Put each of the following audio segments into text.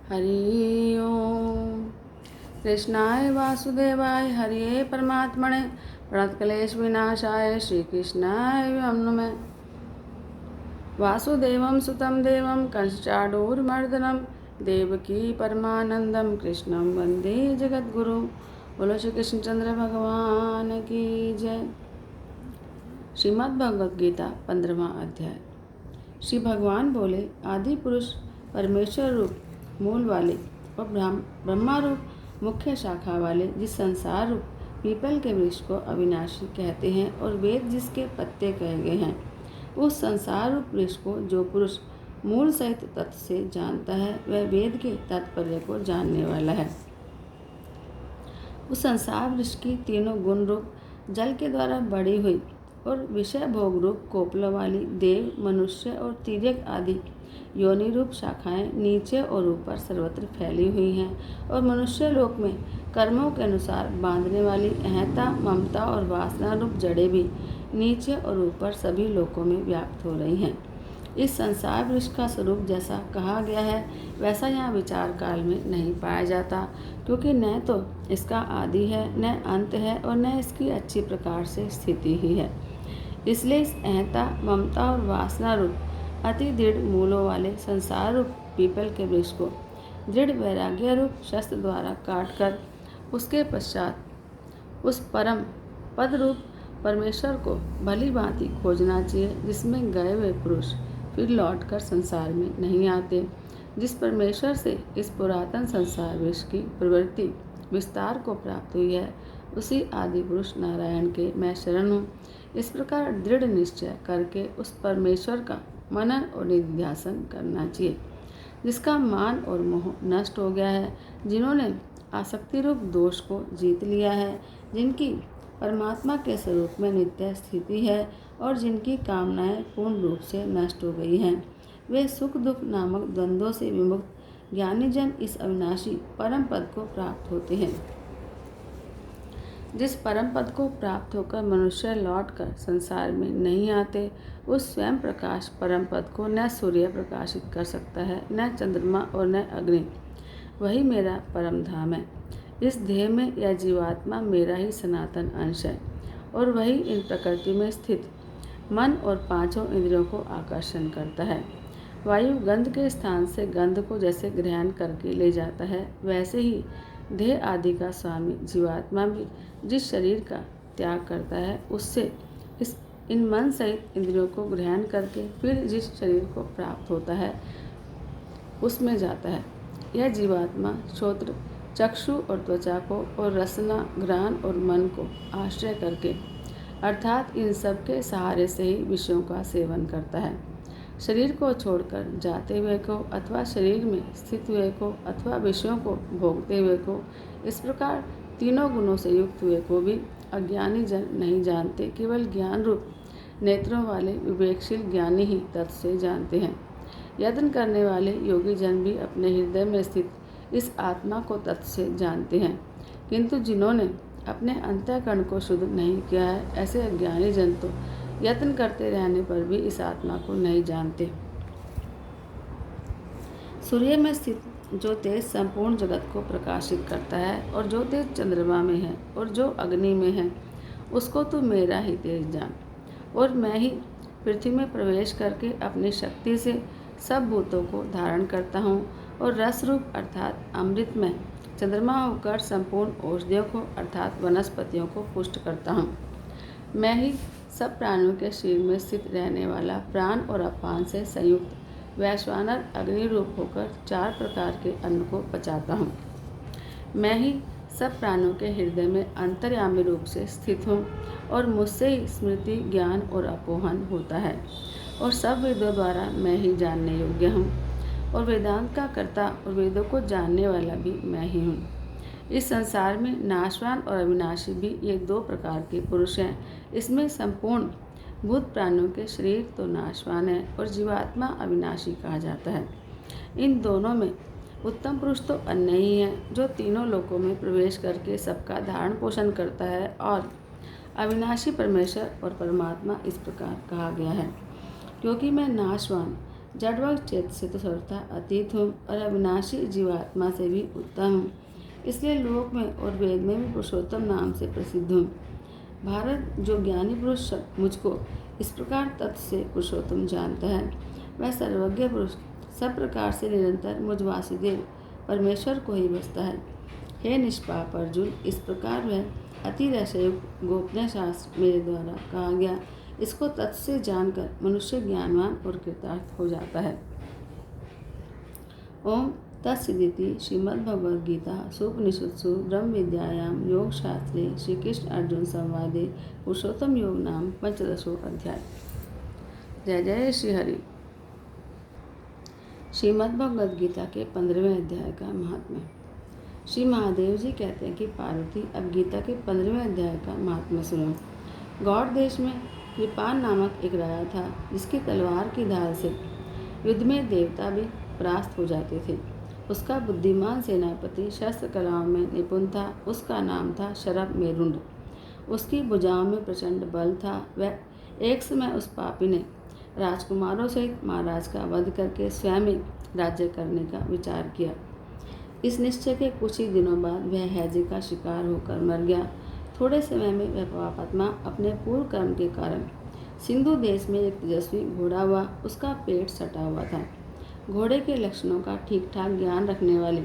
हरि ओम। कृष्णाय वासुदेवाय हरिये परमात्मने प्रणतक्लेश विनाशाय श्रीकृष्णाय नमः। वासुदेवं सुतं देवं कंसचाणूरमर्दनं देवकी परमानंदं कृष्णं वंदे जगद्गुरु। बोलो श्री कृष्णचंद्र भगवान की जय। श्रीमद् भगवद गीता 15वां अध्याय। श्री भगवान बोले, आदि पुरुष परमेश्वर रूप मूल वाले और ब्रह्मा रूप मुख्य शाखा वाले जिस संसार रूप पीपल के वृक्ष को अविनाशी कहते हैं और वेद जिसके पत्ते कहे गए हैं, उस संसार रूप वृक्ष को जो पुरुष मूल सहित तत्व से जानता है वह वेद के तात्पर्य को जानने वाला है। उस संसार वृक्ष की तीनों गुण रूप जल के द्वारा बढ़ी हुई और विषय भोग रूप कोपलों वाली देव, मनुष्य और तिर्यक आदि योनि रूप शाखाएं नीचे और ऊपर सर्वत्र फैली हुई हैं और मनुष्य लोक में कर्मों के अनुसार बांधने वाली अहंता, ममता और वासना रूप जड़ें भी नीचे और ऊपर सभी लोकों में व्याप्त हो रही हैं। इस संसार वृक्ष का स्वरूप जैसा कहा गया है वैसा यहाँ विचार काल में नहीं पाया जाता, क्योंकि न तो इसका आदि है, न अंत है और न इसकी अच्छी प्रकार से स्थिति ही है। इसलिए इस अहंता, ममता और वासना रूप अति दृढ़ मूलों वाले संसार रूप पीपल के वृक्ष को दृढ़ वैराग्य रूप शस्त्र द्वारा काटकर उसके पश्चात उस परम पद रूप परमेश्वर को भली भांति खोजना चाहिए, जिसमें गए हुए पुरुष फिर लौटकर संसार में नहीं आते। जिस परमेश्वर से इस पुरातन संसार वृक्ष की प्रवृत्ति विस्तार को प्राप्त हुई है, उसी आदि पुरुष नारायण के मैं शरण हूँ। इस प्रकार दृढ़ निश्चय करके उस परमेश्वर का मनन और निध्यासन करना चाहिए, जिसका मान और मोह नष्ट हो गया है, जिन्होंने आसक्ति रूप दोष को जीत लिया है, जिनकी परमात्मा के स्वरूप में नित्य स्थिति है और जिनकी कामनाएं पूर्ण रूप से नष्ट हो गई हैं। वे सुख दुख नामक द्वंद्वों से विमुक्त ज्ञानी जन इस अविनाशी परम पद को प्राप्त होते हैं। जिस परम पद को प्राप्त होकर मनुष्य लौटकर संसार में नहीं आते, उस स्वयं प्रकाश परम पद को न सूर्य प्रकाशित कर सकता है, न चंद्रमा और न अग्नि। वही मेरा परम धाम है। इस देह में यह जीवात्मा मेरा ही सनातन अंश है और वही इन प्रकृति में स्थित मन और पांचों इंद्रियों को आकर्षण करता है। वायु गंध के स्थान से गंध को जैसे ग्रहण करके ले जाता है, वैसे ही देह आदि का स्वामी जीवात्मा भी जिस शरीर का त्याग करता है, उससे इन मन सहित इंद्रियों को ग्रहण करके फिर जिस शरीर को प्राप्त होता है उसमें जाता है। यह जीवात्मा श्रोत्र, चक्षु और त्वचा को और रसना, घ्राण और मन को आश्रय करके अर्थात इन सब के सहारे से ही विषयों का सेवन करता है। शरीर को छोड़कर जाते हुए को अथवा शरीर में स्थित हुए को अथवा विषयों को भोगते हुए को, इस प्रकार तीनों गुणों से युक्त हुए को भी अज्ञानी जन नहीं जानते। केवल ज्ञान रूप नेत्रों वाले विवेकशील ज्ञानी ही तत्व से जानते हैं। यत्न करने वाले योगी जन भी अपने हृदय में स्थित इस आत्मा को तत्व से जानते हैं, किंतु जिन्होंने अपने अंतःकरण को शुद्ध नहीं किया है, ऐसे अज्ञानी जन तो यत्न करते रहने पर भी इस आत्मा को नहीं जानते। सूर्य में स्थित जो तेज संपूर्ण जगत को प्रकाशित करता है और जो तेज चंद्रमा में है और जो अग्नि में है, उसको तो मेरा ही तेज जान। और मैं ही पृथ्वी में प्रवेश करके अपनी शक्ति से सब भूतों को धारण करता हूँ और रस रूप अर्थात अमृत में चंद्रमा होकर संपूर्ण औषधियों को अर्थात वनस्पतियों को पुष्ट करता हूँ। मैं ही सब प्राणियों के शरीर में स्थित रहने वाला प्राण और अपान से संयुक्त वैश्वानर अग्नि रूप होकर 4 प्रकार के अन्न को पचाता हूँ। मैं ही सब प्राणियों के हृदय में अंतर्यामी रूप से स्थित हूँ और मुझसे ही स्मृति, ज्ञान और अपोहन होता है और सब वेदों द्वारा मैं ही जानने योग्य हूँ और वेदांत का कर्ता और वेदों को जानने वाला भी मैं ही हूँ। इस संसार में नाशवान और अविनाशी भी ये 2 प्रकार के पुरुष हैं। इसमें संपूर्ण भूत प्राणियों के शरीर तो नाशवान है और जीवात्मा अविनाशी कहा जाता है। इन दोनों में उत्तम पुरुष तो अन्य ही है, जो तीनों लोकों में प्रवेश करके सबका धारण पोषण करता है। और अविनाशी परमेश्वर और परमात्मा इस प्रकार कहा गया है, क्योंकि मैं नाशवान जड़वग चेत से तो सर्वथा अतीत हूँ और अविनाशी जीवात्मा से भी उत्तम हूँ, इसलिए लोक में और वेद में भी पुरुषोत्तम नाम से प्रसिद्ध हूँ। भारत जो ज्ञानी पुरुष मुझको इस प्रकार तत्व से पुरुषोत्तम जानता है, वह सर्वज्ञ पुरुष सब प्रकार से निरंतर मुझ वासुदेव परमेश्वर को ही बसता है। हे निष्पाप अर्जुन, इस प्रकार वह अति रहस्ययुक्त गोपनीय शास्त्र मेरे द्वारा कहा गया, इसको तत्व से जानकर मनुष्य ज्ञानवान और कृतार्थ हो जाता है। ओम तत्सदिति श्रीमद्भगवद्गीता सुपनिषत्सु ब्रह्म विद्यायाम योग शास्त्रे श्री कृष्ण अर्जुन संवादे पुरुषोत्तम योग नाम पंचदशो अध्याय। जय जय श्री हरि। श्रीमद्भगवद्गीता के 15वें अध्याय का महात्म्य। श्री महादेव जी कहते हैं कि पार्वती, अब गीता के 15वें अध्याय का महात्म्य सुनो। गौड़ देश में कृपान नामक एक राजा था, जिसकी तलवार की धार से युद्ध में देवता भी परास्त हो जाते थे। उसका बुद्धिमान सेनापति शस्त्र कलाओं में निपुण था। उसका नाम था शरभ मेरुंड। उसकी भुजाओं में प्रचंड बल था। वह एक समय उस पापी ने राजकुमारों सहित महाराज का वध करके स्वयं ही राज्य करने का विचार किया। इस निश्चय के कुछ ही दिनों बाद वह हैजे का शिकार होकर मर गया। थोड़े समय में वह पापात्मा अपने पूर्व कर्म के कारण सिंधु देश में एक तेजस्वी घोड़ा हुआ। उसका पेट सटा हुआ था। घोड़े के लक्षणों का ठीक ठाक ज्ञान रखने वाले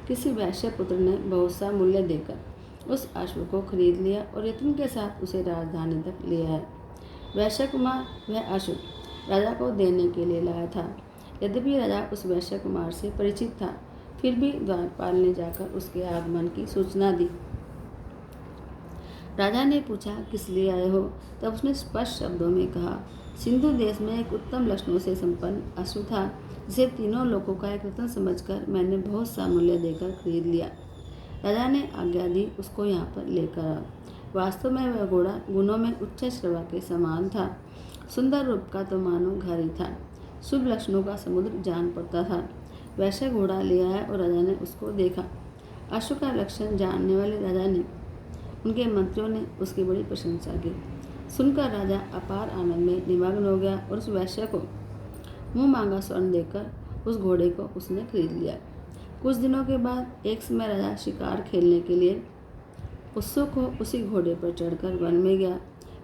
किसी वैश्य पुत्र ने बहुत सा मूल्य देकर उस अश्व को खरीद लिया और यत्न के साथ उसे राजधानी तक ले आया। वैश्य कुमार वह अश्व राजा को देने के लिए लाया था। यद्यपि राजा उस वैश्य कुमार से परिचित था, फिर भी द्वारपाल ने जाकर उसके आगमन की सूचना दी। राजा ने पूछा, किस लिए आए हो? तब उसने स्पष्ट शब्दों में कहा, सिंधु देश में एक उत्तम लक्षणों से संपन्न अश्व था, जिसे तीनों लोगों का एक रत्न समझकर मैंने बहुत सा मूल्य देकर खरीद लिया। राजा ने आज्ञा दी, उसको यहाँ पर लेकर आओ। वास्तव में वह घोड़ा गुणों में उच्च श्रवा के समान था। सुंदर रूप का तो मानो घर ही था। शुभ लक्षणों का समुद्र जान पड़ता था। वैसे घोड़ा ले आया और राजा ने उसको देखा। अश्व का लक्षण जानने वाले राजा ने, उनके मंत्रियों ने उसकी बड़ी प्रशंसा की। सुनकर राजा अपार आनंद में निमग्न हो गया और उस वैश्य को मुँह मांगा स्वर्ण देकर उस घोड़े को उसने खरीद लिया। कुछ दिनों के बाद एक समय राजा शिकार खेलने के लिए उत्सुक हो उसी घोड़े पर चढ़कर वन में गया।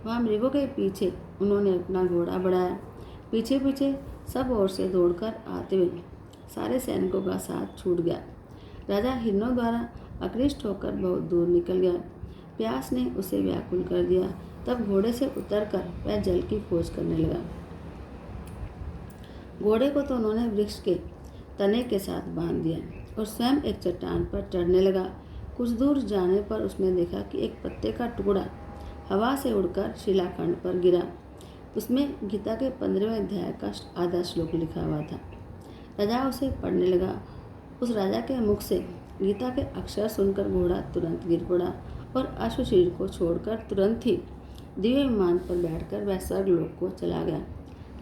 वहाँ मृगों के पीछे उन्होंने अपना घोड़ा बढ़ाया। पीछे पीछे सब ओर से दौड़कर आते हुए सारे सैनिकों का साथ छूट गया। राजा हिरणों द्वारा आकृष्ट होकर बहुत दूर निकल गया। प्यास ने उसे व्याकुल कर दिया। तब घोड़े से उतरकर वह जल की खोज करने लगा। घोड़े को तो उन्होंने वृक्ष के तने के साथ बांध दिया और स्वयं एक चट्टान पर चढ़ने लगा। कुछ दूर जाने पर उसने देखा कि एक पत्ते का टुकड़ा हवा से उड़कर शिलाखंड पर गिरा। उसमें गीता के 15वें अध्याय का आधा श्लोक लिखा हुआ था। राजा उसे पढ़ने लगा। उस राजा के मुख से गीता के अक्षर सुनकर घोड़ा तुरंत गिर पड़ा और अश्व शरीर को छोड़कर तुरंत ही दिव्य विमान पर बैठकर वह स्वर्गलोक को चला गया।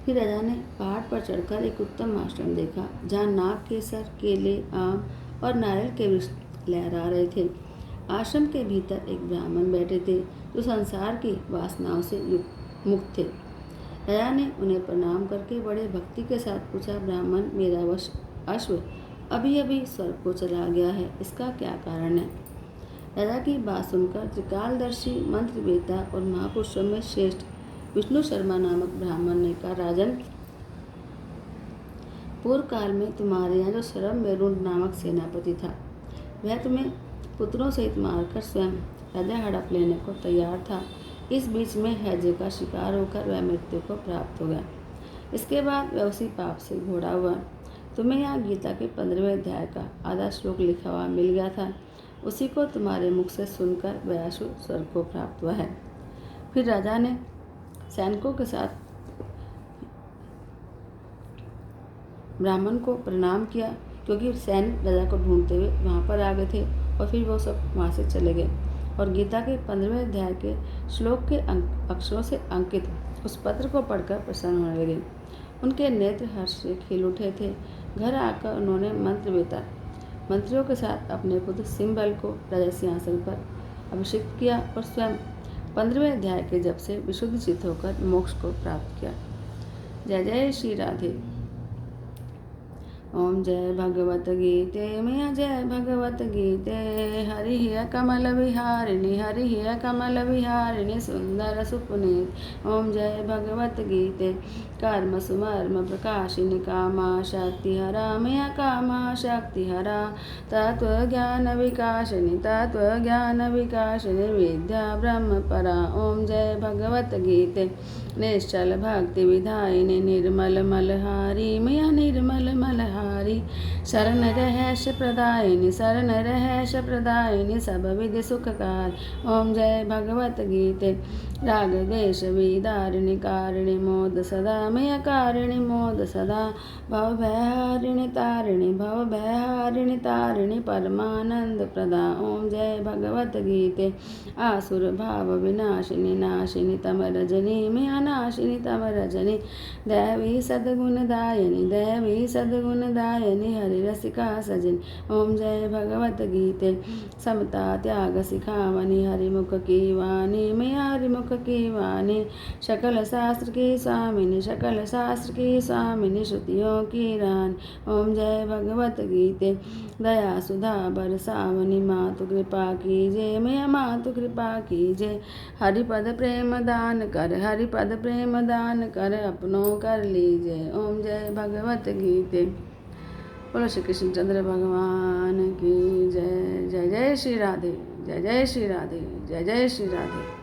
फिर राजा ने पहाड़ पर चढ़कर एक उत्तम आश्रम देखा, जहाँ नाग, केसर, केले, आम और नारियल के वृक्ष लहरा रहे थे। आश्रम के भीतर एक ब्राह्मण बैठे थे, जो संसार की वासनाओं से मुक्त थे। राजा ने उन्हें प्रणाम करके बड़े भक्ति के साथ पूछा, ब्राह्मण, मेरा अश्व अभी अभी स्वर्ग को चला गया है, इसका क्या कारण है? राजा की बात सुनकर त्रिकालदर्शी, मंत्रवेता और महापुरुषों में श्रेष्ठ विष्णु शर्मा नामक ब्राह्मण ने कहा, राजन, पूर्व काल में तुम्हारे यहाँ जो शरभ मेरुंड नामक सेनापति था, वह तुम्हें पुत्रों सहित मारकर स्वयं राजा हड़प लेने को तैयार था। इस बीच में हैजे का शिकार होकर वह मृत्यु को प्राप्त हो गया। इसके बाद वह उसी पाप से घोड़ा हुआ। तुम्हें यहाँ गीता के 15वें अध्याय का आधा श्लोक लिखा हुआ मिल गया था। उसी को तुम्हारे मुख से सुनकर वह अश्व स्वर्ग को प्राप्त हुआ है। फिर राजा ने सैनिकों के साथ ब्राह्मण को प्रणाम किया, क्योंकि सैनिक राजा को ढूंढते हुए वहाँ पर आ गए थे। और फिर वो सब वहाँ से चले गए और गीता के 15वें अध्याय के श्लोक के अक्षरों से अंकित उस पत्र को पढ़कर प्रसन्न होने लगे। उनके नेत्र हर्ष से खिल उठे थे। घर आकर उन्होंने मंत्रियों के साथ अपने पुत्र सिंबल को राजा सिंहासन पर अभिषिक्त किया और स्वयं 15वें अध्याय के जप से विशुद्ध चित्त होकर मोक्ष को प्राप्त किया। जय जय श्री राधे। ओम जय भगवत गीते मैया जय भगवत गीते। हरि हिय कमल विहारिणी हरि हिय कमल विहारिणी सुंदर सुपुनीत। ओम जय भगवत गीते। कर्म सुमर्म प्रकाशिनी कामा शक्ति हरा मैया कामा शक्ति हरा। तत्व ज्ञान विकासिनी विद्या ब्रह्म परा। ओम जय भगवत गीते। निश्चल भक्ति विधायिनी निर्मल मलहारी मैया निर्मल मलहारी। शरण रहस्य प्रदायिनी सब विधि सुखकार। ओम जय भगवत गीते। राग द्वेष विदारिणी कारिणी मोद सदा मैया कारिणी मोद सदा। भव भयहारिणी तारिणी परमानंद प्रदा। ओम जय भगवत गीते। आसुर भाव विनाशिनी नाशिनी तम रजनी मैया नाशिनी तम रजनी। दैवी सद्गुण दायिनी हरि रसिका सजनी। ओम जय भगवत गीते। समता त्याग सिखावनी हरिमुख की वाणी मैया हरिमुख की वाणी। सकल शास्त्र की स्वामिनी श्रुतियों की रानी। ओम जय भगवत गीते। दया सुधा बरसावनी मातु कृपा कीजे मैया मातु कृपा कीजे। हरिपद प्रेम दान कर अपनों कर लीजे। ओम जय भगवत गीते। बोलो श्री कृष्णचंद्र भगवान की जय। जय जय श्री राधे। जय जय श्री राधे। जय जय श्री राधे।